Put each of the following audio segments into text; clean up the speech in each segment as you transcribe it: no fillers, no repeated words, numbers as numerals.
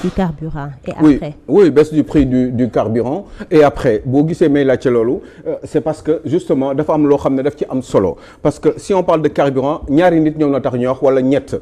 du carburant et oui, après. Oui, baisse du prix du carburant et après boo gisee may laajte loolu c'est parce que justement dafa am loo xam ne daf ci am solo parce que si on parle de carburant ñaari nit ñoom la tax ñu wax wala ñett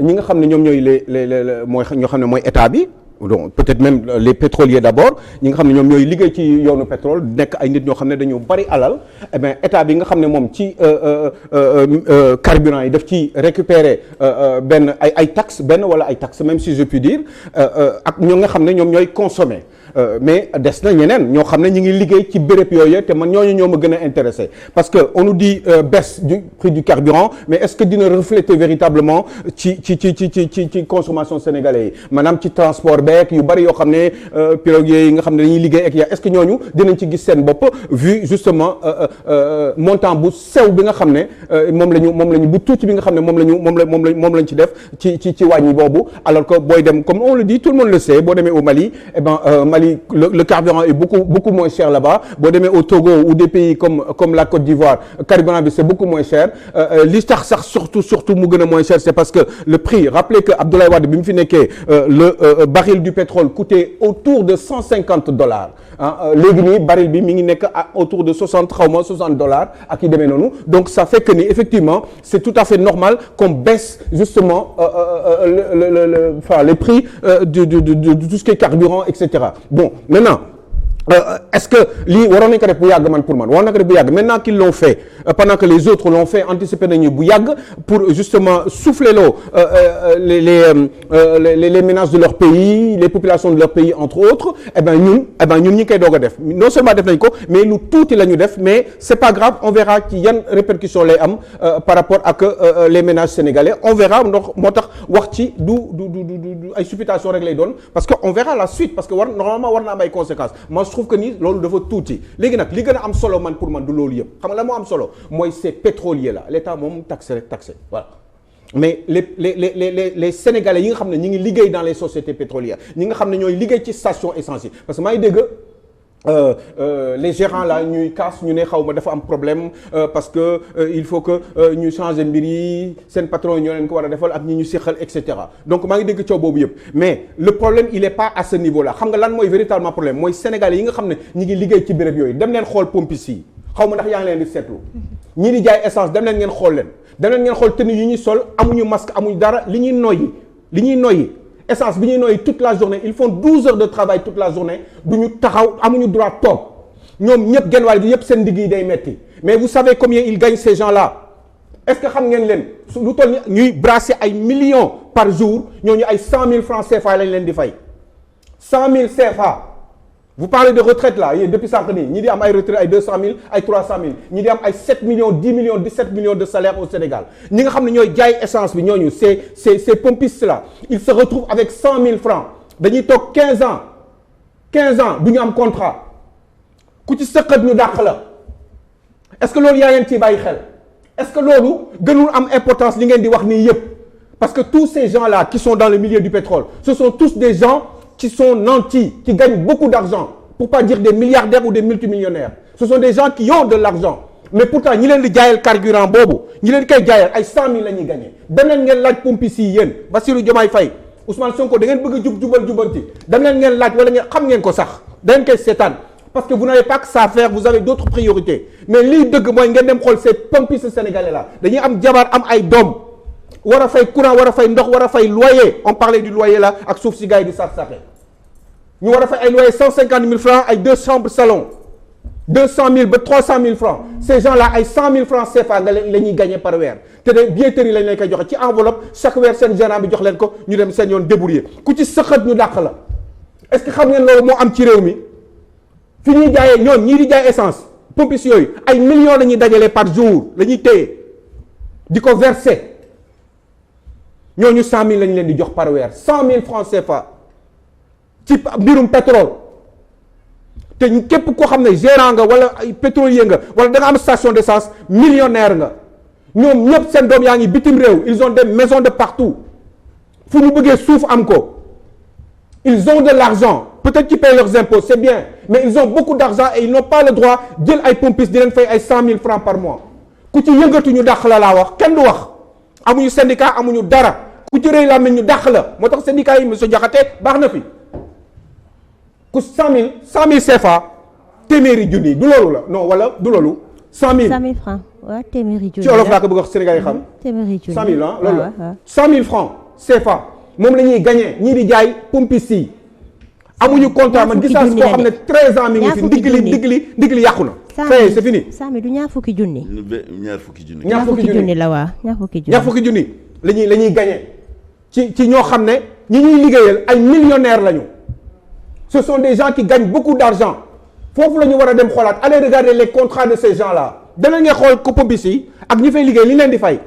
ñi nga xam ne ñoom ñooy les mooy ñoo xam ne mooy état bi. donc peut-être même les pétroliers d'abord ñi nga xam ne ñoom ñooy liggéey ci yoonu pétrole nekk ay nit ñoo xam ne dañu bari alal eh bien état bi nga xam ne moom ci carburant yi daf ci récupérer benn ay taxes benn wala ay taxes même si je puis dire ak ñoo nga xam ne ñoom ñooy consommer mais des na ñeneen ñoo xam ne ñi ngi liggéey ci béréb yooyu te man ñooñu ñoo ma gën a intéressé parce que on nous dit baisse du prix du carburant mais est-ce que dina refléter véritablement ci consommation sénégalais yi maanaam ci transport beeg yu bari yoo xam ne piroguiers yi nga xam ne dañuy liggéey ak est-ce que ñooñu dinañ ci gis seen bopp vu justement montant bu sew bi nga xam ne moom lañu bu tuuti bi nga xam ne moom lañ ci def ci wàññi boobu alors que booy dem comme on le dit tout le monde le sait boo demee au Mali eh ben Mali le carburant est beaucoup moins cher là-bas boo demee au Togo ou des pays comme la Côte d'Ivoire carburant bi c'est beaucoup moins cher li tax sax surtout mu gën a moins cher c'est parce que le prix rappelez que Abdoulaye Wade bi mu fi nekkee le baril du pétrole coûtait autour de $150 ah léegi nii baril bi mi ngi nekk autour de $60 ak yi demee noonu donc ça fait que ni effectivement c'est tout à fait normal qu'on baisse justement les prix de tout ce qui est carburant etc. Bon maintenant est-ce que lii waroon nañu ko def bu yàgg man pour man waroon nañu ko def bu yàgg maintenant qu'ils l'ont fait pendant que les autres l'ont fait anticiper nañu bu yàgg pour justement souffler l'eau les ménages de leur pays les populations de leur pays entre autres eh ben ñun ñi ngi koy doog a def non seulement def nañ ko mais lu tuuti la ñu def mais c'est pas grave on verra ci yan répercussions lay am par rapport ak les ménages sénégalais on verra donc moo tax wax ci du ay supputation rek lay doon parce que on verra la suite parce que normalement war na am ay conséquences je trouve que ni loolu dafa tuuti léegi nag li gën a am solo man pour man du loolu yëpp xam nga la moo am solo mooy ces pétroliers là l'état moom taxé voilà mais les sénégalais yi nga xam ne ñi ngi liggéey dans les sociétés pétrolières ñi nga xam ne ñooy liggéey ci station essence yi parce que maa ngi dégg les gérants là ñuy casse ñu ne xaw ma dafa am problème parce que il faut que ñu changer mbir yi seen patron yi ñoo leen ko war a defal ak ñi ñu seqal et cetera donc maa ngi dégg coow boobu yëpp mais le problème il est pas à ce niveau là xam nga lan mooy véritablement problème mooy sénégalais yi nga xam ne ñi ngi liggéey ci béréb yooyu dem leen xool pompiste yi xaw ma ndax yaa ngi leen di seetlu ñii di jaay essence dem leen ngeen xool leen dem leen ngeen xool tenue yi ñuy sol amuñu masque amuñu dara li ñuy noyyi essence bi ñuy noyyi toute la journée ils font 12 heures de travail toute la journée duñu taxaw amuñu droit toog ñoom ñëpp genn wàll gi yëpp seen digg yi day metti mais vous savez combien ils gagnent ces gens-là est-ce que xam ngeen leen lu toll ñuy brasser ay millions par jour ñooñu ay 100 000 francs CFA lañ leen di fay 100 000 CFA vous parlez de retraite là yéen depuis sànq nii ñi di am ay retraite ay 200 000 ay 300 000 ñi di am ay 7 millions 10 millions 17 millions de salaire au Sénégal ñi nga xam ne ñooy jaay essence bi ñooñu ces pompistes là ils se retrouvent avec 100 000 francs dañuy toog 15 ans du ñu am contrat ku ci sëqat ñu dàq la est-ce que loolu yaa ngeen ciy bàyyi xel est-ce que loolu gënul am importance li ngeen di wax nii yëpp parce que tous ces gens là qui sont dans le milieu du pétrole ce sont tous des gens qui sont nantis, qui gagnent beaucoup d'argent, pour pas dire des milliardaires ou des multimillionnaires. Ce sont des gens qui ont de l'argent. Mais pourtant, ñi leen di jaayal carburant boobu ñi leen koy jaayal ay 100 000 la ñuy gagné. dem leen ngeen laaj pompis yi yéen Bassirou Diomaye Faye Ousmane Sonko da ngeen bëgg a jubanti dem leen ngeen laaj wala ngeen xam ngeen ko sax da ngeen koy seetaan parce que vous n'avez pas que ça à faire vous avez d'autres priorités mais lii dëgg mooy ngeen dem xool ces pompis sénégalais là dañuy am jabar am ay doom war a fay courant war a fay ndox war a fay loyer on parlait du loyer là ak suuf si gars yi di sax-saxe ñu war a fay ay loyer 150 000 francs ay 2 chambres salon 200 000 ba 300 000 francs ces gens là ay 100 000 francs CFA nga la ñuy gagner par weer te de billetterie lañ leen koy joxe ci enveloppe chaque weer seen gérant bi jox leen ko ñu dem seen yoon débrouiller ku ci sëqat ñu dàq la est-ce que xam ngeen loolu moo am ci réew mi fi ñuy jaayee ñoom ñii di jaay essence pompis yooyu ay millions la ñuy dajalee par jour la ñuy téye di ko verser ñooñu 100 000 lañ leen di jox par weer 100 000 francs CFA ci mbirum pétrole te képp koo xam ne gérant nga wala ay pétrolier nga wala da nga am station d'essence millionnaire nga ñoom ñëpp seen doom yaa ngi bitim réew ils ont des maisons de partout fu ñu bëggee suuf am ko ils ont de l'argent peut-être qu'ils payent leurs impôts c'est bien mais ils ont beaucoup d'argent et ils n'ont pas le droit jël ay pompistes di leen fay ay 100 000 francs par mois ku ci yëngatu ñu dàq la laa wax kenn du wax amuñu syndicat amuñu dara ku ci rëy làmmiñ ñu dàq la moo tax syndicat yi monsieur Diakhaté baax na fi ku 100 000 CFA téeméeri junni du loolu la non wala du loolu 100 000 francs waaw téeméeri junni ci olof laa ko bëgg wax Sénégal yi xam. téeméeri junni 100 000 ah loolu la 100 000 francs CFA moom la ñuy gagné ñii di jaay pompiste yi amuñu contrat man gis naa koo xam ne 13 ans mi ngi fi ndigg li yàqu na. c'est fini. 100 000 du ñaar fukki junni. ñaar fukki junni. ñaar fukki junni la waa ñaar fukki junni la ñuy gagné ci ñoo xam ne ñi ñuy liggéeyal ay millionnaires lañu ce sont des gens qui gagnent beaucoup d'argent foofu la ñu war a dem xoolaat allez regarder les contrats de ces gens là danañ nga xool ko pompiste yi ak ñi fay liggéey li leen di fay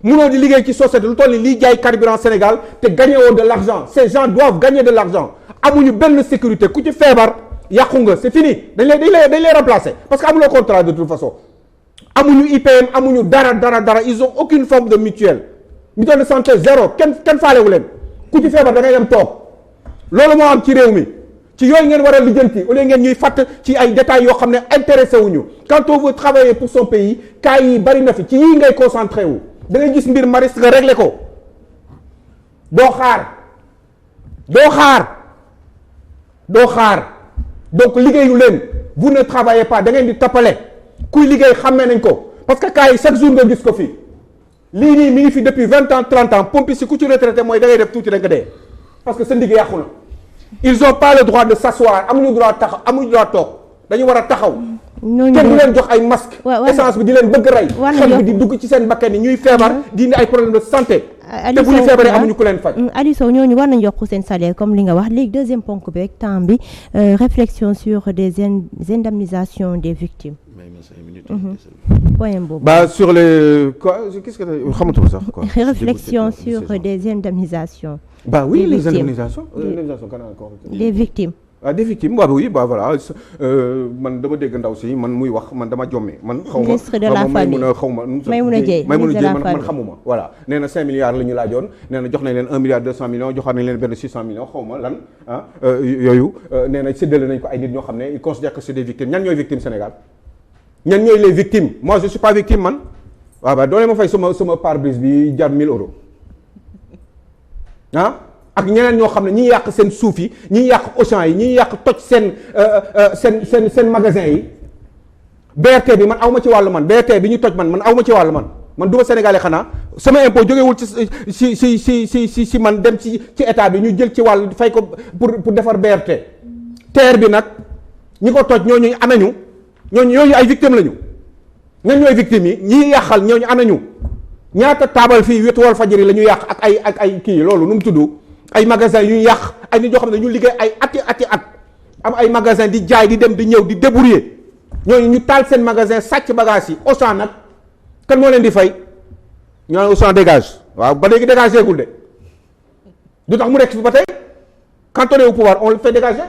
munoo di liggéey ci société lu toll ni liy jaay carburant Sénégal te gagné woo de l'argent ces gens doivent gagner de l'argent amuñu benn sécurité ku ci feebar yàqu nga c'est fini dañ lay remplacer parce que amuloo contrat de toute façon amuñu IPM amuñu dara ils ont aucune forme de mutuelle de santé zéro kenn faalewu leen ku ci feebar da ngay dem toog loolu moo am ci réew mi ci yooyu ngeen war a lijjanti au lieu ngeen ñuy fàtt ci ay détails yoo xam ne intéressé wuñu quand on veut travailler pour son pays cas yi bari na fi ci yii ngay concentré wu da ngay gis mbir maris nga réglé ko doo xaar donc liggéeyu leen vous ne travaillez pas da ngeen di tappale kuy liggéey xàmmee nañ ko parce que cas yi chaque jour nga gis ko fi lii nii mi ngi fi depuis 20 ans 30 ans pompiste ku ci retraité mooy da ngay def tuuti rek nga dee parce que sa ndigg yàqu na ils ont pas le droit de s'asseoir amuñu droit toog dañu war a taxaw kenn du leen jox ay masque essence bi di leen bëgg rey xel bi di dugg ci seen bakkan yi ñuy feebar di indi ay problème de santé te bu ñu feebaree amuñu ku leen faj. Aliou Sow ñooñu war nañ yokk seen salaire comme li nga wax léegi deuxième ponk bi rek temps bi réflexion sur des indemnisations des victimes. point boobu. sur les quoi qu'est-ce que xamatuma sax quoi. réflexion sur des indemnisations. Oui les indemnisations. des victimes. Des victimes oui voilà man dama dégg ndaw si man muy wax man dama jomme man xaw ma ministre de la famille Maïmouna Dièye man xamuma voilà nee na 5 milliards la ñu laajoon nee na jox nañ leen 1 milliard 200 millions joxaat nañ leen benn 600 millions xaw ma lan yooyu nee na séddale nañ ko ay nit ñoo xam ne ils considèrent que c'est des victimes ñan ñooy victimes Sénégal ñan ñooy les victimes moi je suis pas victime man waaw doole ma fay sama pare-brise bi jar 1000 euros ak ñeneen ñoo xam ne ñi yàq seen suuf yi ñi yàq Auchan yi ñi yàq toj seen magasin yi BRT bi man aw ma ci wàllu man BRT bi ñu toj man aw ma ci wàllu man du ma sénégalais xanaa sama impôt jógewul ci man dem ci état bi ñu jël ci wàll fay ko pour defar BRT TER bi nag ñi ko toj ñooñu anañu ñooñu ay victimes lañu ñan ñooy victimes yi ñi yàqal ñooñu anañu ñaata taabal fii wetu Walfadjri la ñu yàq ak ay kii loolu nu mu tudd ay magasin yu yàq ay nit ñoo xam ne ñu liggéey ay ati at am ay magasin di jaay di dem di ñëw di débrouiller ñooñu ñu taal seen magasin sàcc bagage yi Auchan nag kan moo leen di fay ñoo Auchan dégage waaw ba léegi dégagé gul de du tax mu nekk fi ba tey quand on est au pouvoir on le fait dégager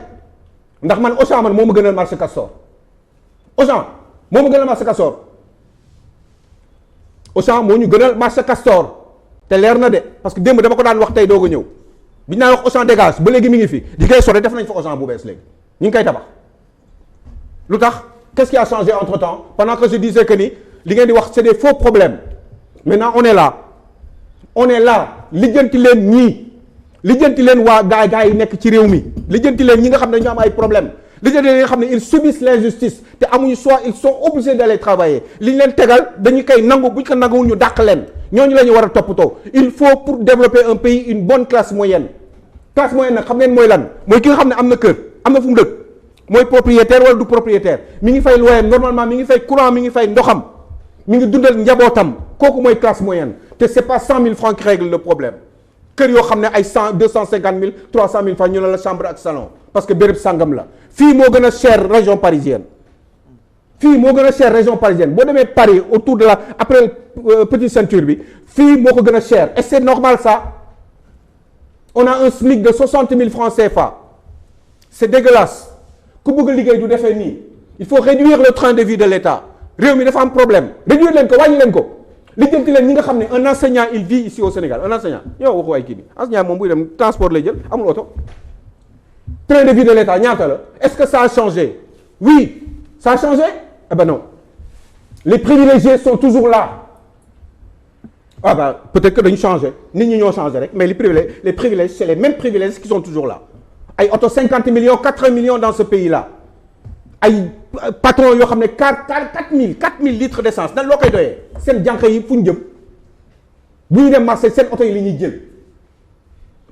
ndax man Auchan man moo ma gënal marché Castor Auchan moo ma gënal marché Castor Auchan moo ñu gënal marché Castor te leer na de parce que démb dama ko daan wax tey doog a ñëw bi ñu naan wax Auchan dégage ba léegi mi ngi fi di koy sore def nañ fa Auchan bu bees léegi ñu ngi koy tabax lu tax qu'est-ce qui a changé entre temps pendant que je disais que ni li ngeen di wax c'est des faux problèmes maintenant on est là lijjanti leen ñii lijjanti leen waa gaa yi nekk ci réew mi lijjanti leen ñi nga xam ne ñoo am ay problèmes lijjanti leen ñi nga xam ne ils subissent l'injustice te amuñu choix ils sont obligés d'aller travailler li ñu leen tegal dañu koy nangu bu ñu ko nanguwul ñu dàq leen ñooñu la ñu war a toppatoo il faut pour développer un pays une bonne classe moyenne nag xam ngeen mooy lan mooy ki nga xam ne am na kër am na fu mu dëkk mooy propriétaire wala du propriétaire mi ngi fay loyer normalement mi ngi fay courant mi ngi fay ndoxam mi ngi dundal njabootam kooku mooy classe moyenne te c'est pas 100 000 francs qui règle le problème kër yoo xam ne ay 250 000 300 000 francs ñu ne la chambre ak salon parce que béréb sàngam la fii moo gën a cher région parisienne boo demee Paris autour de la après petite ceinture bi fii moo ko gën a cher et c'est normal ça on a un SMIC de 60 000 francs CFA c'est dégueulasse ku bëgg a liggéey du defee nii il faut réduire le train de vie de l'État réew mi dafa am problème réduire leen ko wàññi leen ko lijjanti leen ñi nga xam ne un enseignant il vit ici au Sénégal un enseignant yow waxu waay kii bi enseignant moom buy dem transport lay jël amul oto train de vie de l'État ñaata la est-ce que ça a changé oui ça a changé eh ben non les privilégiés sont toujours là ah bah peut-être que dañu changé nit ñi ñoo changé rek mais les privilèges c'est les mêmes privilèges qui sont toujours là ay oto 50 millions 80 millions dans ce pays-là ay patron yoo xam ne 4000 litres d'essence nan loo koy doyee seen jànq yi fu ñu jëm bu ñu dem marché seen oto yi la ñuy jël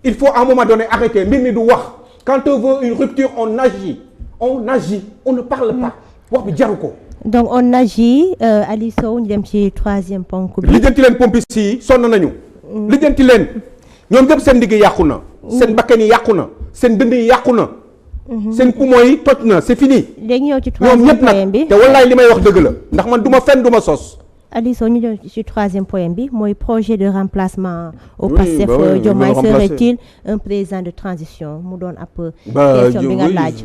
il faut à un moment donné arrêter mbir mi du wax quand on veut une rupture on agit on ne parle pas wax bi jaru ko. donc on agit Ali Sow ñu dem ci troisième ponk bi. lijjanti leen pompistes yi sonn nañu. lijjanti leen ñoom ñëpp seen liggéey yàqu na. seen bakkan yi yàqu na seen dënd yi yàqu na. seen poumon yi toj na c'est fini. léegi ñëw ci troisième point bi te wallaay li may wax dëgg la ndax man du ma fen du ma sos. Ali Sow ñu ñëw ci troisième point bi mooy projet de remplacement au Pastef Diomaye serait-il un président de transition mu doon ab question bi nga laaj.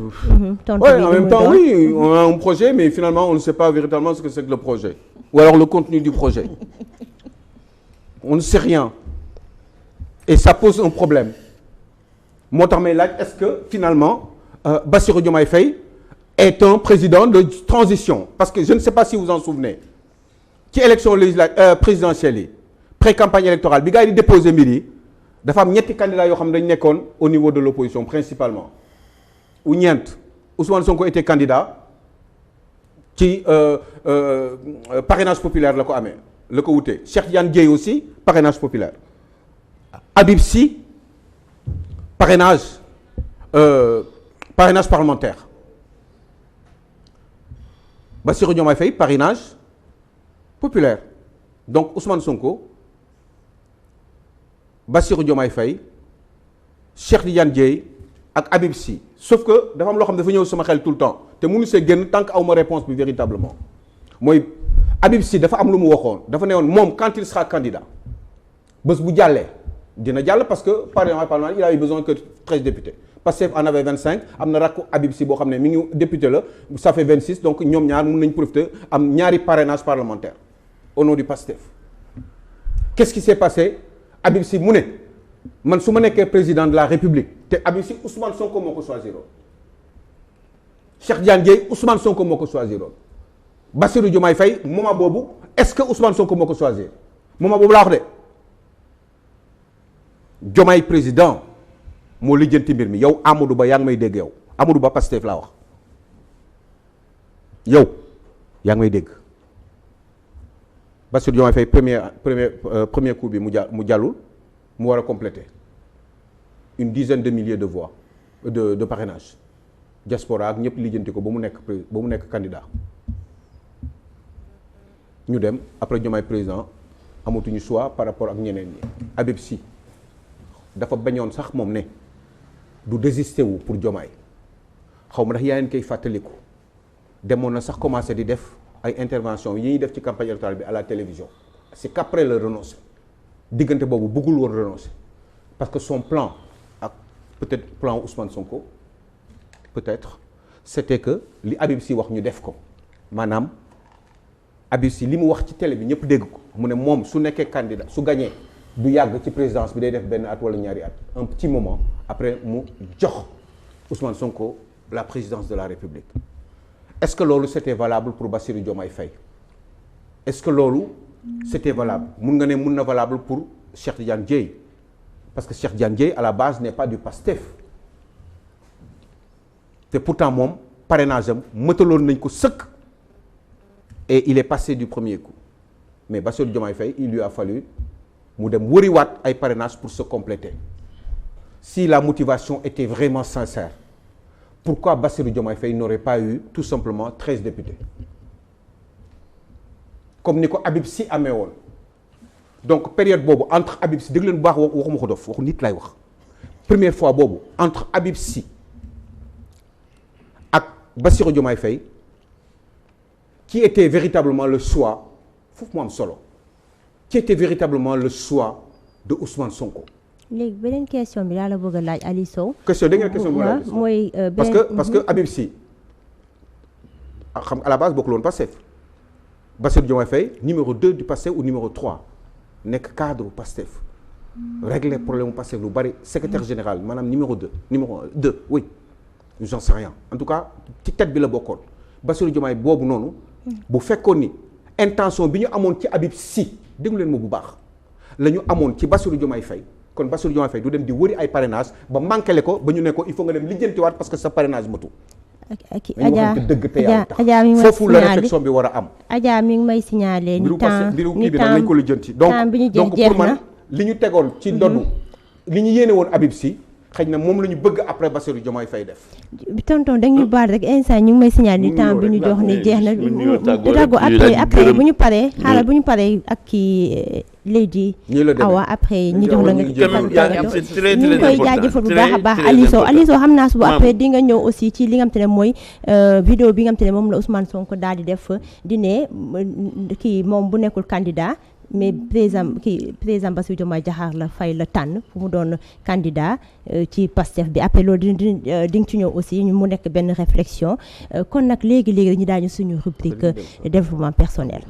tontu bi en même temps oui on a un projet mais finalement on ne sait pas véritablement ce que c'est que le projet ou alors le contenu du projet on ne sait rien et ça pose un problème moo tax may laaj est-ce que finalement Bassirou Diomaye Faye est un président de transition parce que je ne sais pas si vous en souvenez ci élection présidentielle yi pré-campagne électorale bi gars yi di déposer mbir yi dafa am ñetti candidats yoo xam ne dañu nekkoon au niveau de l'opposition principalement ou ñeent Ousmane Sonko était candidat ci parrainage populaire la ko amee la ko wutee Cheikh Tidiane Dièye aussi parrainage populaire Habib Sy parrainage parlementaire Bassirou Diomaye Faye parrainage populaire donc Ousmane Sonko Bassirou Diomaye Faye Cheikh Tidiane Dièye ak Habib Sy sauf que dafa am loo xam ne dafa ñëw sama xel tout le temps te mënu see génn tant que aw ma réponse bi véritablement mooy Habib Sy dafa am lu mu waxoon dafa ne woon moom quand il sera candidat bés bu jàllee dina jàll parce que parlement il avait besoin que 13 députés Pastef en avait 25 am na rakku Habib Sy boo xam ne mi ngi député la ça fait 26 donc ñoom ñaar mën nañ profiter am ñaari parrainage parlementaire au nom du Pastef qu'est-ce qui s'est passé Habib Sy mu ne man su ma nekkee président de la République te Habib Sy Ousmane Sonko moo ko choisiroon Cheikh Tidiane Dièye Ousmane Sonko moo ko choisiroon Bassirou Diomaye Faye moment boobu est-ce que Ousmane Sonko moo ko choisir moment boobu laa wax de Diomaye président moo lijjanti mbir mi yow Amadou Ba yaa ngi may dégg yow Amadou Ba Pastef laa wax yow yaa ngi may dégg Bassirou Diomaye Faye premier coup bi mu jàllul mu war a compléter une dizaine de milliers de voix de parrainage diaspora ak ñëpp lijjanti ko ba mu nekk candidat ñu dem après Diomaye président amatuñu choix par rapport ak ñeneen ñi Habib Sy dafa bañoon sax moom ne du désister wu pour Diomaye xaw ma ndax yaa ngi koy fàttaliku demoon na sax commencé di def ay intervention yi ñuy def ci campagne électorale bi à la télévision c'est qu'après le renoncer diggante boobu bëggul woon renoncer parce que son plan ak peut-être plan Ousmane Sonko peut-être c'était que li Habib Sy wax ñu def ko maanaam Habib Sy li mu wax ci télé bi ñëpp dégg ko mu ne moom su nekkee candidat su gagné du yàgg ci présidence bi day def benn at wala ñaari at un petit moment après mu jox Ousmane Sonko la présidence de la République est-ce que loolu c'était valable pour Bassirou Diomaye Faye est-ce que loolu c'était valable mun nga ne mun na valable pour Cheikh Tidiane Dièye parce que Cheikh Tidiane Dièye à la base n'est pas du PASTEF te pourtant moom parrainage am mëtaloon nañ ko sëkk et il est passé du premier coup mais Bassirou Diomaye Faye il lui a fallu mu dem wëriwaat ay parrainage pour se compléter si la motivation était vraiment sincère pourquoi Bassirou Diomaye Faye n'aurait pas eu tout simplement 13 députés comme ni ko Habib Sy amee woon donc période boobu entre Habib Sy dégg leen bu baax waxuma ko dof waxu nit lay wax première fois boobu entre Habib Sy ak Bassirou Diomaye Faye qui était véritablement le choix foofu mu am solo qui était véritablement le choix de Ousmane Sonko. léegi beneen question bi laa la bëgg a laaj Ali Sow. question dégg nga question bi la mooy parce que Habib Sy xam à la base bokkul woon Pastef Bassirou Diomaye Faye numéro 2 du Pastef ou numéro 3 nekk cadre Pastef régler problème Pastef lu bari secrétaire général maanaam numéro 2 oui j'en sais rien en tout cas ci tête bi la bokkoon Bassirou Diomaye boobu noonu bu fekkoon ni intention bi ñu amoon ci Habib Sy déglu leen ma bu baax la ñu amoon ci Bassirou Diomaye Faye kon Bassirou Diomaye Faye du dem di wëri ay parrainage ba manqué ko ba ñu ne ko il faut nga dem lijjantiwaat parce que sa parrainage matu. Adja mi foofu la réflexion bi war a am. Adja mi ngi may signaler ni temps mbiru kii bi nag nañ ko lijjanti donc pour man li ñu tegoon ci ndoddu li ñu yéene woon Habib Sy xëy na moom la ñu bëgg après Bassirou Diomaye Faye def. tonton da ñu baal rek instant ñu ngi may signaler ni temps bi ñu jox ni jeex na. dago après bu ñu paree xaaral bu ñu paree ak kii Lady Awa après ñu jox la nga ñu ngi koy jaajëfal bu baax a baax Aliou Sow xam naa suba après di nga ñëw aussi ci li nga xam te ne mooy vidéo bi nga xam te ne moom la Ousmane Sonko daal di def di ne kii moom bu nekkul candidat mais président Bassirou Diomaye Diakhar Faye la tànn fu mu doon candidat ci Pastef bi après loolu di nga ci ñëw aussi mu nekk benn réflexion kon nag léegi ñu daal ñu suñu rubrique développement personnel.